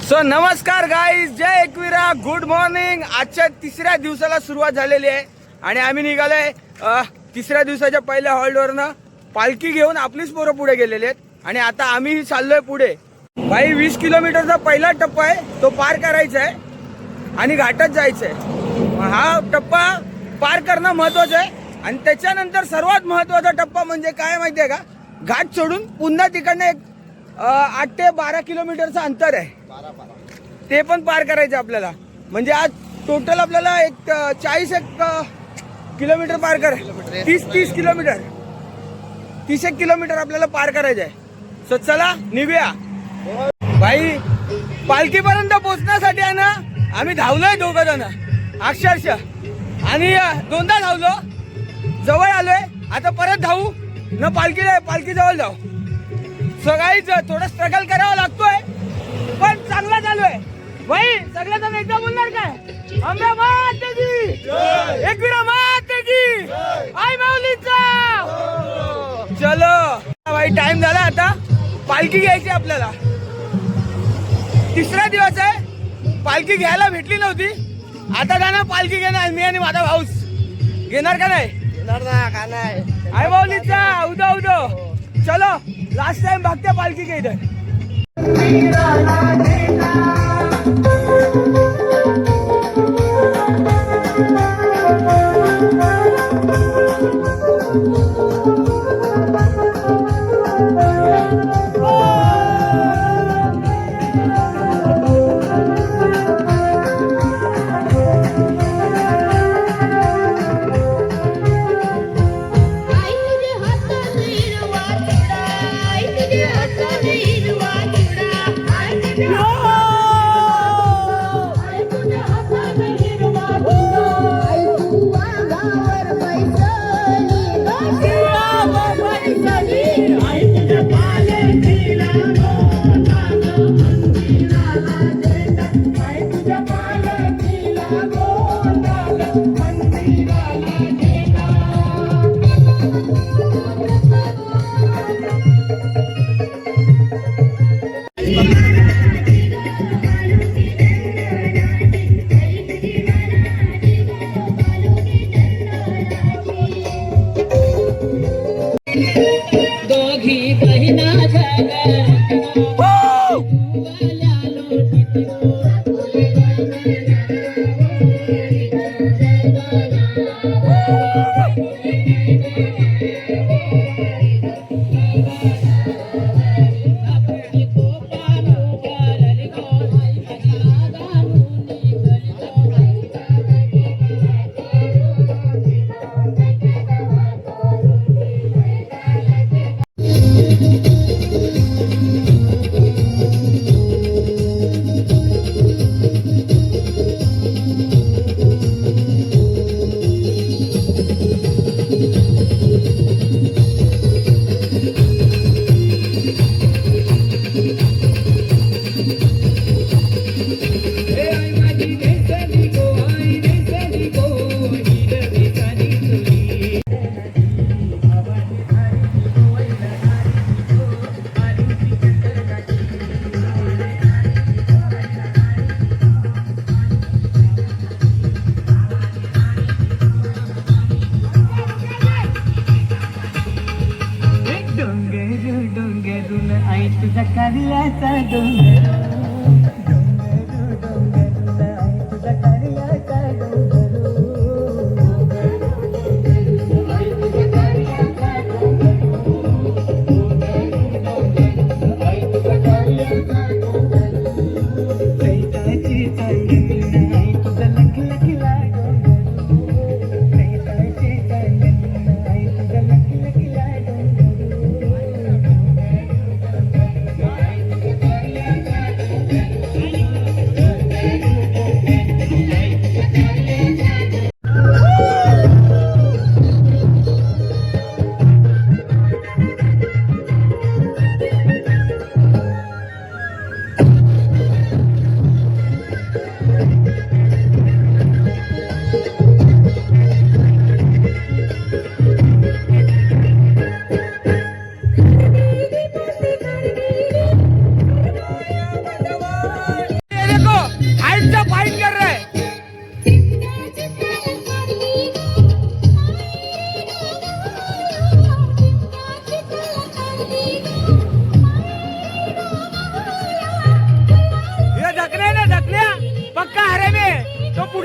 So नमस्कार guys, जय Ekvira, good morning. आजच्या तिसऱ्या दिवसाला सुरुवात झालेली आहे आणि आम्ही निघालोय तिसऱ्या दिवसाच्या पहिल्या हॉल्टवरनं पालखी घेऊन आपलीच पोरं पुढे गेलेले आहेत आणि आता आम्ही चाललोय पुढे। भाई 20 किलोमीटरचा पहिला टप्पा आहे, तो पार करायचा आहे आणि घाटात जायचं आहे। हा टप्पा पार करणं महत्वाचं आहे आणि त्याच्यानंतर सर्वात महत्वाचा टप्पा म्हणजे काय माहिती आहे का, घाट सोडून पुन्हा तिकडनं एक 8 ते 12 किलोमीटरचं अंतर आहे, ते पण पार करायचं आपल्याला। म्हणजे आज टोटल आपल्याला एक 40 किलोमीटर पार कर 30 किलोमीटर 30 किलोमीटर आपल्याला पार करायचं आहे। सो चला निघूया भाई। पालखीपर्यंत पोहोचण्यासाठी आहे ना आम्ही धावलोय दोघं जण अक्षरशः, आणि दोनदा धावलो, जवळ आलोय, आता परत धावू न पालखी जवळ जाऊ। सगळीच थोडं स्ट्रगल करावं लागतोय पण चांगला चालू आहे भाई। सगळ्यांना एकदा बोलणार काय, अंबे माते की एकविरा माते की आई माऊलीचा। चलो भाई, टाइम झाला, आता पालखी घ्यायची आपल्याला। तिसरा दिवस आहे, पालखी घ्यायला भेटली नव्हती, आता जाणार पालखी घेणार मी आणि माझा भाऊस। घेणार का नाही? घेणार ना, का नाही? आई माऊलीचा उदो उदो। चलो लास्ट टाइम भागते पालखी के इधर।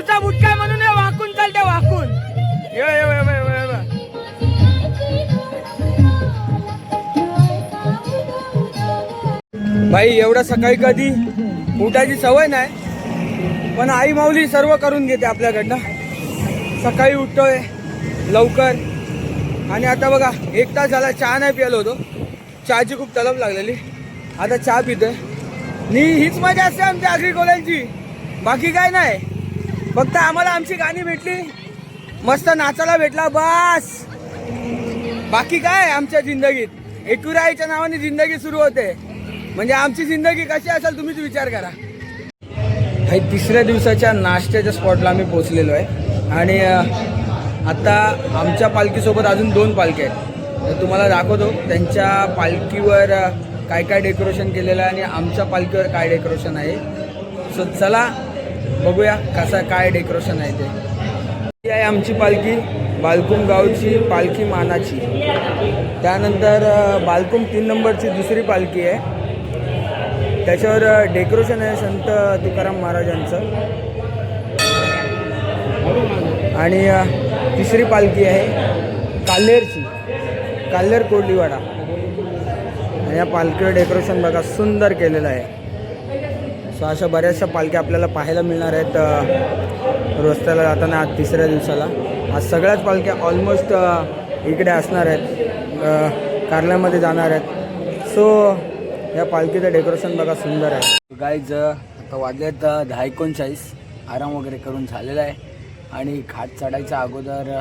पुढचा बुटका म्हणून हे वाकून चालते वाकून. ये ये ये ये ये ये. भाई एवढं सकाळी कधी उठायची सवय नाही, पण आई माऊली सर्व करून घेते आपल्याकडनं. सकाळी उठतोय लवकर आणि आता बघा 1 तास झाला चहा नाही प्यायलो होतो. चहाची खूप तलब लागलेली, आता चहा पितोय. हीच मजा असते आमच्या आगरी कॉलेजची, बाकी काय नाही. फक्त आम्हाला आमची गाणी भेटली, मस्त नाचायला भेटला बस. बाकी काय आमच्या जिंदगीत एकविराईच्या नावाने जिंदगी सुरू होते. म्हणजे आमची जिंदगी कशी असेल तुम्हीच विचार करा. काही 3ऱ्या दिवसाच्या नाश्त्याच्या स्पॉटला आम्ही पोहोचलेलो आहे आणि आता आमच्या पालखीसोबत अजून 2 पालख्या आहेत. तर तुम्हाला दाखवतो त्यांच्या पालखीवर काय काय डेकोरेशन केलेलं आहे आणि आमच्या पालखीवर काय डेकोरेशन आहे. सो चला बघूया कसं काय डेकोरेशन आहे ते. ही आहे आमची पालखी, बालकुम गावची पालखी मानाची. त्यानंतर बालकुम 3 नंबरची दुसरी पालखी आहे, त्याच्यावर डेकोरेशन आहे संत तुकाराम महाराजांचं. आणि 3री पालखी आहे काल्हेरची, काल्हेर कोडलीवाडा. आणि या पालखीवर डेकोरेशन बघा सुंदर केलेलं आहे. सो अशा बऱ्याचशा पालख्या आपल्याला पाहायला मिळणार आहेत रस्त्याला जाताना आज 3ऱ्या दिवसाला. आज सगळ्याच पालख्या ऑलमोस्ट इकडे असणार आहेत, कारल्यामध्ये जाणार आहेत. सो या पालखीचं डेकोरेशन बघा सुंदर आहे. गाईज आता वाजलेत 10:39. आराम वगैरे करून झालेला आहे आणि घाट चढायच्या अगोदर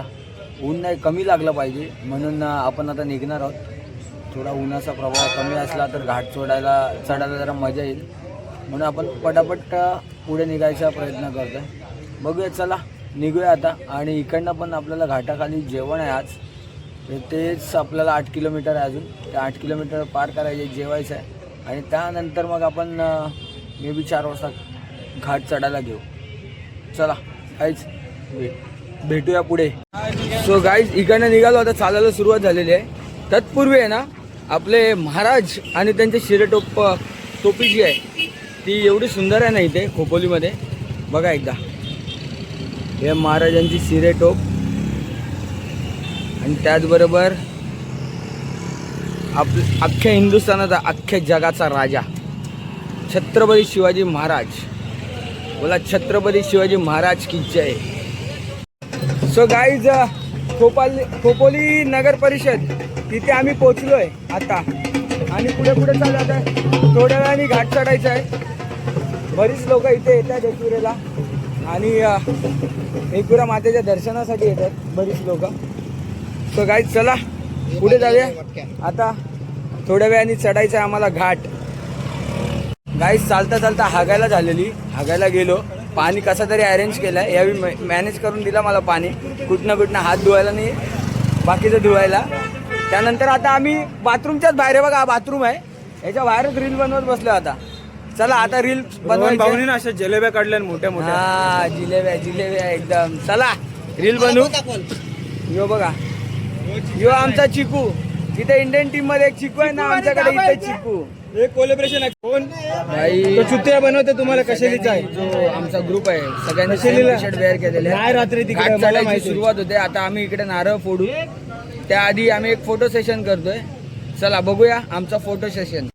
ऊन नाही कमी लागलं पाहिजे म्हणून आपण आता निघणार आहोत. थोडा उन्हाचा प्रभाव कमी असला तर घाट चढायला जरा मजा येईल म्हणून आपण पटापट पुढे निघायचा प्रयत्न करतो आहे. बघूया चला निघूया आता. आणि इकडनं पण आपल्याला घाटाखाली जेवण आहे आज, तेच आपल्याला 8 किलोमीटर आहे अजून. ते 8 किलोमीटर पार करायचे, जेवायचं आहे आणि त्यानंतर मग आपण मे बी 4 वाजता घाट चढायला घेऊ. चला गाईज भेटूया पुढे. सो गाईज इकडनं निघालो, आता चालायला सुरुवात झालेली आहे. तत्पूर्वी आहे ना आपले महाराज आणि त्यांचे टोपी जी आहे ती एवढी सुंदर आहे ना इथे खोपोलीमध्ये. बघा एकदा हे महाराजांची शिरेटोप आणि त्याचबरोबर अख्ख्या हिंदुस्थानाचा अख्ख्या जगाचा राजा छत्रपती शिवाजी महाराज. बोला छत्रपती शिवाजी महाराज की जय. सो गाईज खोपोली नगर परिषद तिथे आम्ही पोचलोय आता आणि पुढे पुढे चालू आता. थोड्या वेळाने घाट चढायचा आहे. बरीच लोक इथे येतात एकविरेला आणि एकविरा मातेच्या दर्शनासाठी येतात बरीच लोक. सो गाईज चला पुढे जाऊया. आता थोड्या वेळाने चढायचं आहे आम्हाला घाट. गाईज चालता चालता हागायला गेलो. पाणी कसा तरी अरेंज केलं आहे, यावेळी मॅनेज करून दिला मला पाणी. कुठनं हात धुवायला नाही, बाकीचं धुवायला. त्यानंतर आता आम्ही बाथरूमच्याच बाहेर आहे. बघा बाथरूम आहे, याच्या बाहेरच रील बनवत बसलो. आता चला आता रील बनवायची. अशा जिलेब्या काढल्या मोठ्या मोठ्या. हा जिलेब्या एकदम. चला रील बनवू. यो बघा यो आमचा चिकू. इथे इंडियन टीम मध्ये एक चिकू आहे ना आमच्याकडे, इथे चिकू. एक कोलॅबरेशन आहे. कोण भाई चुत्या बनवते तुम्हाला कशालीचा आहे जो आमचा ग्रुप आहे सगळ्यांनी शर्ट वेअर केलेले आहे. रात्री घाट चढायची सुरुवात होते. आता आम्ही इकडे नारळ फोडू, त्याआधी आम्ही एक फोटो सेशन करतोय. चला बघूया आमचा फोटो सेशन.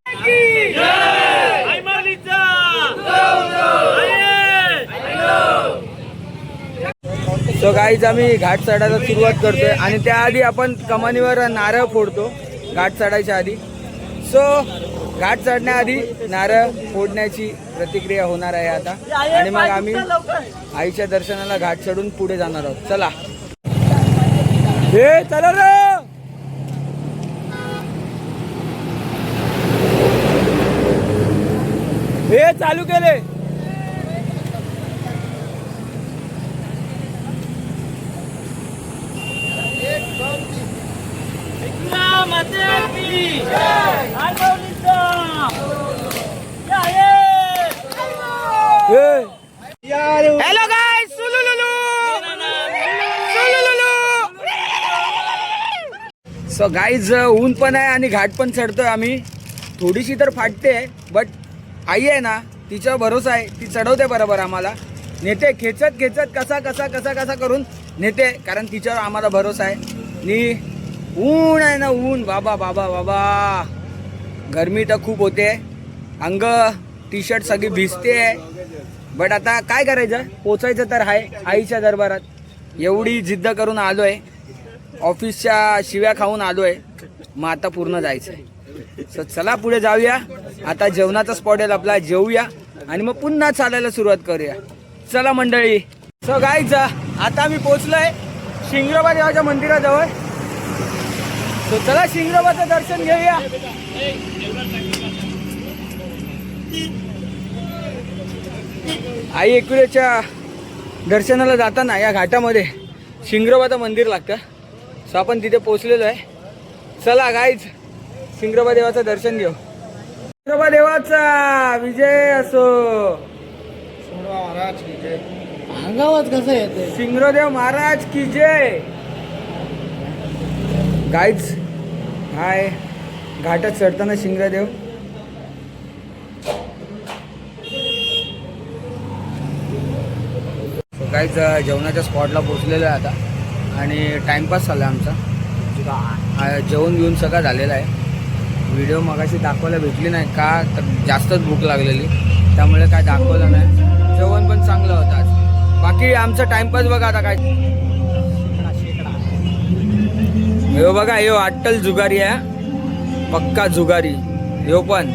सो गाईज आम्ही घाट चढायला सुरुवात करतोय आणि त्याआधी आपण कमानीवर नारळ फोडतो घाट चढायच्या आधी. सो घाट चढण्याआधी नारळ फोडण्याची प्रतिक्रिया होणार आहे आता आणि मग आम्ही आईच्या दर्शनाला घाट चढून पुढे जाणार आहोत. चला हे चला रे. हे चालू केले. हॅलो गाइस, सुलुलुलु. सो गाईज ऊन पण आहे आणि घाट पण चढतोय आम्ही. थोडीशी तर फाटते बट आई आहे ना तिचा भरोसा आहे, ती चढवते बरोबर आम्हाला. नेते खेचत खेचत कसा करून नेते, कारण तिच्यावर आम्हाला भरोसा आहे. आणि ऊन आहे ना, ऊन बाबा बाबा बाबा, गरमी तर खूप होते, अंग टी शर्ट सगळी भिजते. बट आता काय करायचं, पोचायचं तर आहे आईच्या दरबारात. एवढी जिद्द करून आलोय, ऑफिसच्या शिव्या खाऊन आलोय, मग आता पूर्ण जायचंय. सो चला पुढे जाऊया. आता जेवणाचा स्पॉट आहे आपला, जेवूया आणि मग पुन्हा चालायला सुरुवात करूया. चला मंडळी. सो गाईज, आता आम्ही पोहोचलोय शिंगरोबा देवाच्या मंदिराजवळ. सो चला शिंगरोबाचं दर्शन घेऊया. आई एकविरेच्या दर्शनाला जाताना या घाटामध्ये शिंगरोबाचं मंदिर लागतं. सो आपण तिथे पोहोचलेलो आहे. चला गाईज, शिंगरोबा देवाचं दर्शन घेऊ. शिंगरोबा देवाचा विजय असो. अंगावात कसं येते? शिंगरोदेव महाराज की जय. गाईज, हाय घाटात चढताना शिंगरोदेव. गाईज, जेवणाच्या स्पॉटला पोहोचलेलो आहे आता आणि टाइमपास झाला आमचा. जेवण घेऊन सगळं झालेलं आहे. व्हिडिओ मगाशी दाखवायला भेटली नाही का, तर जास्तच भूक लागलेली, त्यामुळे काय दाखवलं नाही. जेवण पण चांगलं होतं आज. बाकी आमचा टाइमपास बघा आता काय. हे बघा, हे अट्टल जुगारी आहे, पक्का जुगारी. हे पण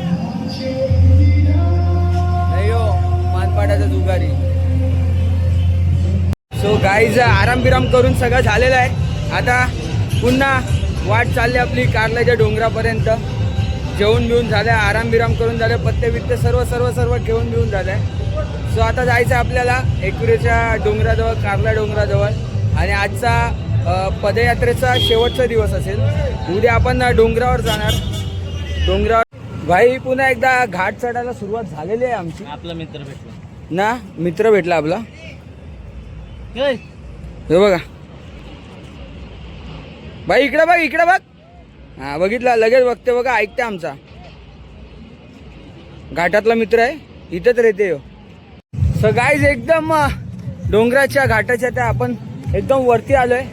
नाही हो, मानपाड्याचा जुगारी. सो गाईज, आराम बिराम करून सगळं झालेलं आहे. आता पुन्हा वाट चालली आपली कारल्याच्या डोंगरापर्यंत. जेवण बिवून झालं, आराम बिराम करून झालं, पत्ते बित्ते सर्व सर्व सर्व घेऊन बिवून झालं आहे. सो आता जायचं आहे आपल्याला एकविरेच्या डोंगराजवळ, कारला डोंगराजवळ. आणि आजचा पदयात्रेचा शेवटचा दिवस असेल. उद्या आपण डोंगरावर जाणार. डोंगरावर भाई पुन्हा एकदा घाट चढायला सुरुवात झालेली आहे आमची. आपला मित्र भेटला ना, मित्र भेटला आपला. हे बघा भाई, इकडे बघ, इकडे बघ. हा बघितला, लगेच बघते बघा, ऐकते आमचा घाटातला मित्र आहे, इथंच राहते. सो गाईज, एकदम डोंगराच्या घाटाच्या त्या आपण एकदम वरती आलोय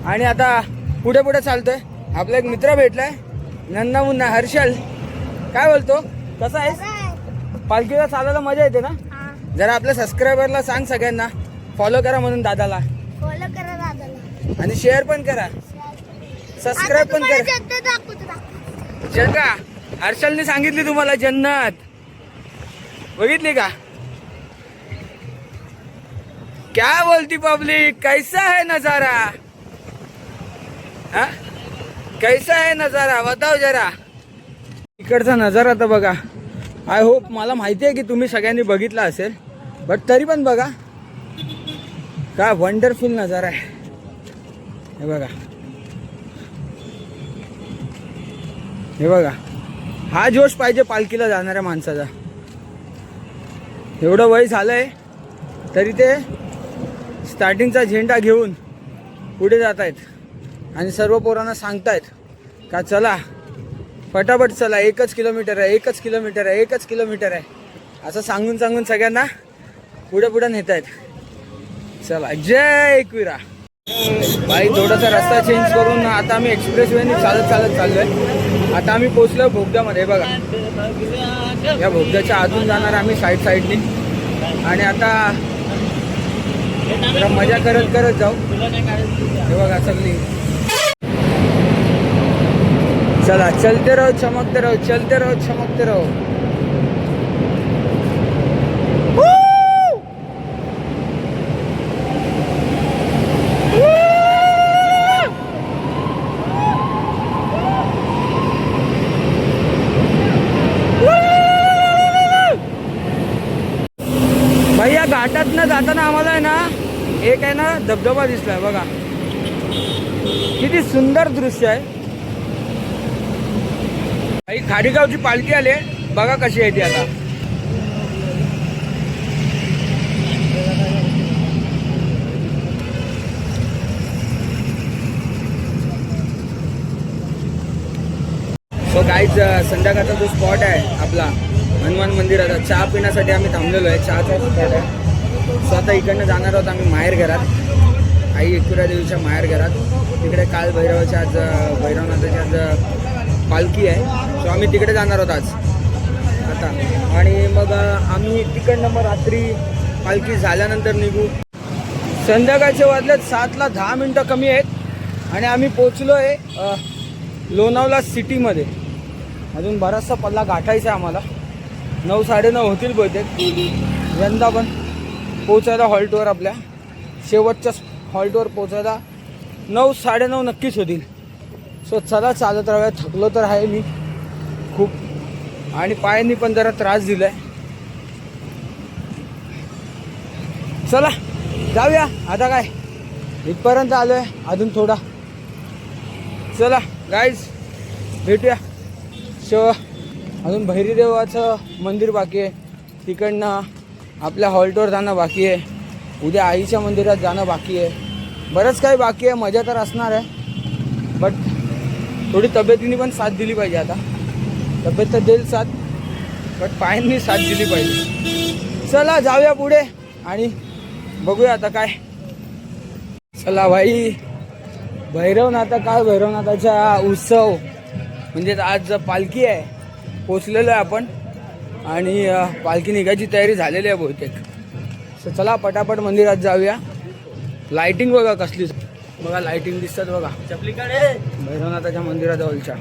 आणि आता पुढे पुढे चालतोय. आपला एक मित्र भेटलाय, नन्ना मुन्ना हर्षल. काय बोलतो, कसा आहेस? पालखीला चालायला मजा येते ना? जरा आपल्या सबस्क्रायबरला सांग सगळ्यांना फॉलो करा म्हणून दादाला. फॉलो करा दादाला आणि शेअर पण करा, सबस्क्राईब पण करा. जगा हर्षलने सांगितली तुम्हाला जन्नत, बघितली का? क्या बोलती पब्लिक, कैसा है नजारा? हा, कैसा है नजारा बताओ जरा. इकडचा नजारा तर बघा. आय होप, मला माहिती आहे की तुम्ही सगळ्यांनी बघितला असेल, बट तरी पण बघा काय वंडरफुल नजारा आहे. हे बघा, हे बघा, हा जोश पाहिजे पालखीला जाणाऱ्या माणसाचा. एवढं वय झालंय तरी ते स्टार्टिंगचा झेंडा घेऊन पुढे जात आहेत आणि सर्व पोरांना सांगतायत का चला फटाफट चला, 1 किलोमीटर आहे, 1 किलोमीटर आहे, 1 किलोमीटर आहे, असं सांगून सांगून सगळ्यांना पुढे पुढे नेत आहेत. चला, जय एकविरा. भाई थोडासा रस्ता चेंज करून आता आम्ही एक्सप्रेस वेने चालत चालत चाललोय. आता आम्ही पोहोचलो भोगद्यामध्ये. बघा, या भोगद्याच्या आतून जाणार आम्ही साईडने आणि आता जरा मजा करत करत जाऊ. हे बघा सगळी. चला, चलते रहो चमकते रहो, चलते रहो चमकते रहो. भाई, या घाटातनं जाताना आम्हाला आहे ना, एक आहे ना धबधबा दिसलाय. बघा किती सुंदर दृश्य आहे. भाई, खाडीगावची पालखी आली, बघा कशी आहे ती. आता सो गाईज, संध्याकाळचा जो स्पॉट आहे आपला हनुमान मंदिराचा, चहा पिण्यासाठी आम्ही थांबलेलो आहे. चहाचा स्पॉट आहे. सो आता इकडनं जाणार आहोत आम्ही माहेर घरात, आई एकविरा देवीच्या माहेर घरात. तिकडे काल भैरवाच्या आज भैरवनाथाची आज पालखी आहे. सो आम्ही तिकडे जाणार आहोत आज आता. आणि मग आम्ही तिकडनं मग रात्री पालखी झाल्यानंतर निघू. संध्याकाळचे वाजलेत 7ला 10 मिनटं कमी आहेत आणि आम्ही पोचलो आहे लोणावळा सिटीमध्ये. अजून बराचसा पल्ला गाठायचा आहे आम्हाला. 9 साडेनऊ होतील बहुतेक यंदा पण पोचायला हॉल्टवर. आपल्या शेवटच्या हॉल्टवर पोचायला 9 साडेनऊ नक्कीच होतील. सो चला चालत राहूया. थकलो तर आहे मी खूप आणि पायांनी पण जरा त्रास दिला आहे. चला जाऊया आता. काय इथपर्यंत आलो आहे, अजून थोडा. चला गाईज भेटूया. सो अजून भैरीदेवाचं मंदिर बाकी आहे, तिकडनं आपल्या हॉल्टवर जाणं बाकी आहे, उद्या आईच्या मंदिरात जाणं बाकी आहे, बरंच काही बाकी आहे. मजा तर असणार आहे बट थोडी तब्येतीने पण साथ दिली पाहिजे. आता तब्येत तर देईल साथ बट पायांनी साथ दिली पाहिजे. चला जाऊया पुढे आणि बघूया आता काय. चला भाई भैरवनाथ, काल भैरवनाथाचा उत्सव म्हणजे आज पालखी आहे. पोचलेलो आहे आपण आणि पालखी निघायची तयारी झालेली आहे बहुतेक. सो चला पटापट मंदिरात जाऊया. लाइटिंग बघा कसली, बघा लाइटिंग दिसतात बघा चपलीकडे भैरवनाथाच्या मंदिराजवळच्या.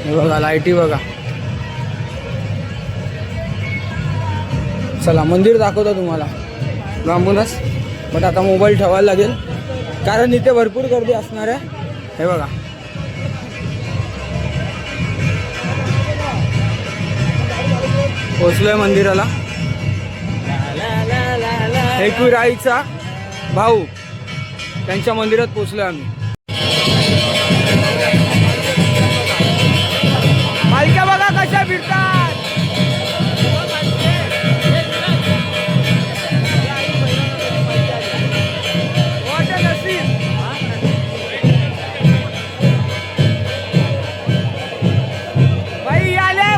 हे बघा लाईटी बघा. चला मंदिर दाखवतो तुम्हाला लांबूनच, बट आता मोबाईल ठेवायला लागेल कारण इथे भरपूर गर्दी असणार आहे. हे बघा पोचलोय मंदिराला. एकविराईचा भाऊ त्यांच्या मंदिरात पोचलोय आम्ही. पालख्या बघा कशा फिरतात.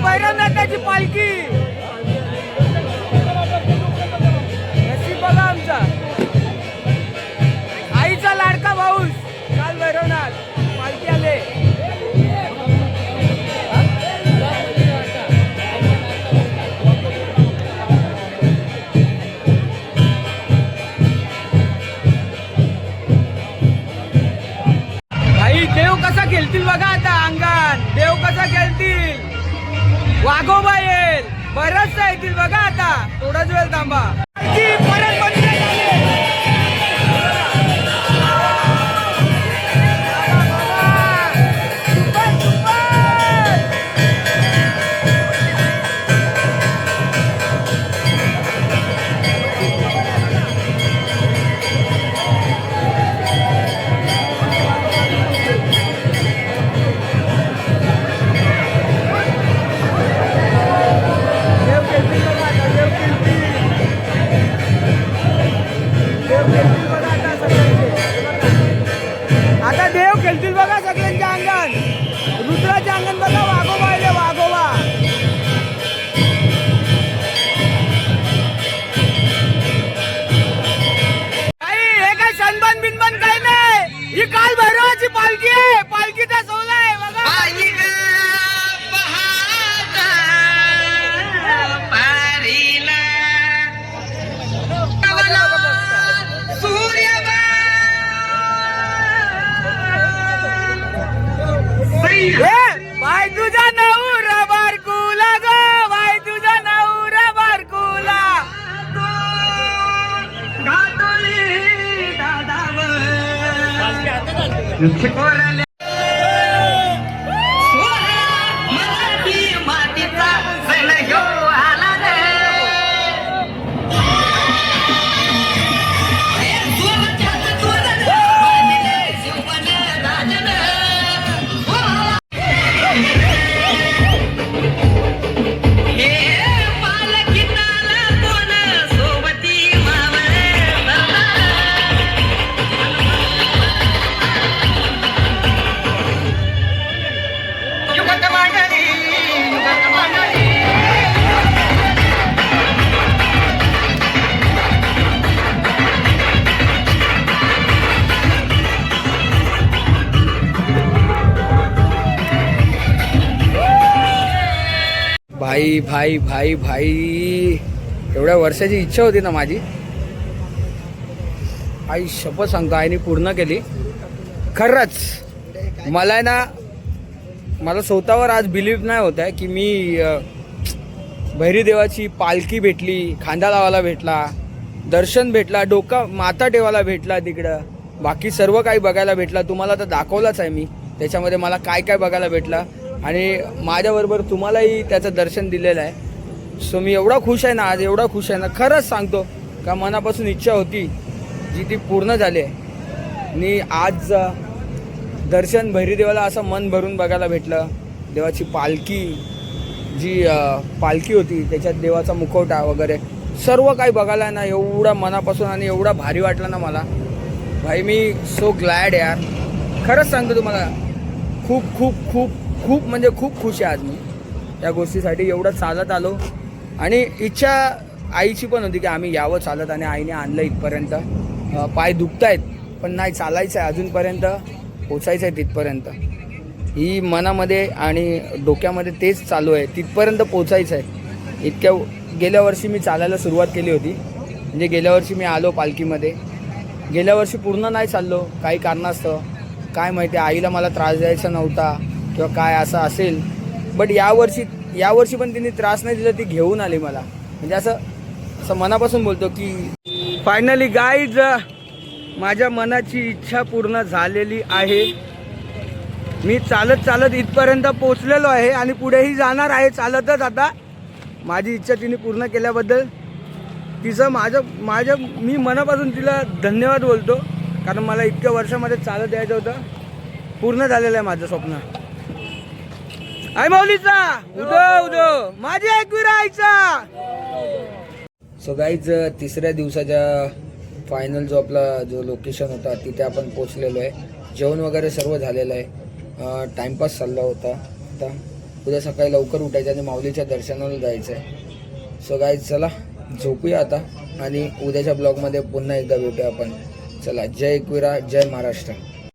भैरवनाथाची पालखी नशीब बघा आमचा. आईचा लाडका भाऊस काल भैरवनाथ पालखी आले. आई देव कसा खेळतील बघा आता अंगण. देव कसा खेळतील. वाघोबा येईल, बरंच येतील बघा आता. थोडाच वेळ थांबा. आता देव खेळतील बघा सगळ्यांच्या अंगण. रुद्राच्या अंगण बघा. वाघोबा आले वाघोबा. हे काय सनबन बिनबन काही नाही. ही काल भैरवाची पालखी आहे. पालखीचा सोहळा आहे बघा. बाय तुझा नवरा बारकुला ग. बाय तुझा नवरा बारकुला. भाई भाई भाई भाई एवढ्या वर्षाची इच्छा होती ना माझी, आई शपथ सांगतो आईने पूर्ण केली. खरंच मला आहे ना, मला स्वतःवर आज बिलीव्ह नाही होत आहे की मी भैरी देवाची पालखी भेटली, खांदा लावायला भेटला, दर्शन भेटला, डोका माथा ठेवायला भेटला तिकडं, बाकी सर्व काही बघायला भेटला. तुम्हाला तर दाखवलाच आहे मी त्याच्यामध्ये मला काय काय बघायला भेटलं आणि माझ्याबरोबर तुम्हालाही त्याचं दर्शन दिलेलं आहे. सो मी एवढा खुश आहे ना आज, एवढा खुश आहे ना, खरंच सांगतो का मनापासून इच्छा होती जी ती पूर्ण झाली आहे. आणि आज दर्शन भैरीदेवाला असं मन भरून बघायला भेटलं. देवाची पालखी जी पालखी होती त्याच्यात देवाचा मुखवटा वगैरे सर्व काही बघायला ना एवढा मनापासून आणि एवढा भारी वाटलं ना मला. भाई मी सो ग्लॅड यार, खरंच सांगतो तुम्हाला. खूप खूप खूप खूप म्हणजे खूप खुश आहे आज मी या गोष्टीसाठी. एवढं चालत आलो आणि इच्छा आईची पण होती की आम्ही यावं चालत आणि आईने आणलं इथपर्यंत. पाय दुखत आहेत पण नाही, चालायचं आहे अजूनपर्यंत, पोचायचं आहे तिथपर्यंत. ही मनामध्ये आणि डोक्यामध्ये तेच चालू आहे, तिथपर्यंत पोचायचं आहे. गेल्या वर्षी मी चालायला सुरुवात केली होती, म्हणजे गेल्या वर्षी मी आलो पालखीमध्ये. गेल्या वर्षी पूर्ण नाही चाललो काही कारणास्तव, काय माहिती आईला मला त्रास द्यायचा नव्हता किंवा काय असं असेल. बट यावर्षी पण तिने त्रास नाही दिला, ती घेऊन आली मला. म्हणजे असं मनापासून बोलतो की फायनली गाईज माझ्या मनाची इच्छा पूर्ण झालेली आहे. मी चालत चालत इथपर्यंत पोचलेलो आहे आणि पुढेही जाणार आहे चालतच. आता माझी इच्छा तिने पूर्ण केल्याबद्दल तिचं मी मनापासून तिला धन्यवाद बोलतो, कारण मला इतक्या वर्षामध्ये चालत यायचं होतं. पूर्ण झालेलं आहे माझं स्वप्न. आई माऊलीचा उदो माझी एकविरा आईचा. सो गाईज तिसऱ्या दिवसाच्या फायनल जो लोकेशन होता तिथे आपण पोचलेलो आहे. जेवण वगैरे सर्व झालेलं आहे. टाइमपास चालला होता. आता उद्या सकाळी लवकर उठायचं आणि माऊलीच्या दर्शनाला जायचं आहे. सो गाईज चला झोपूया आता आणि उद्याच्या ब्लॉगमध्ये पुन्हा एकदा भेटूया आपण. चला, जय एकविरा, जय महाराष्ट्र.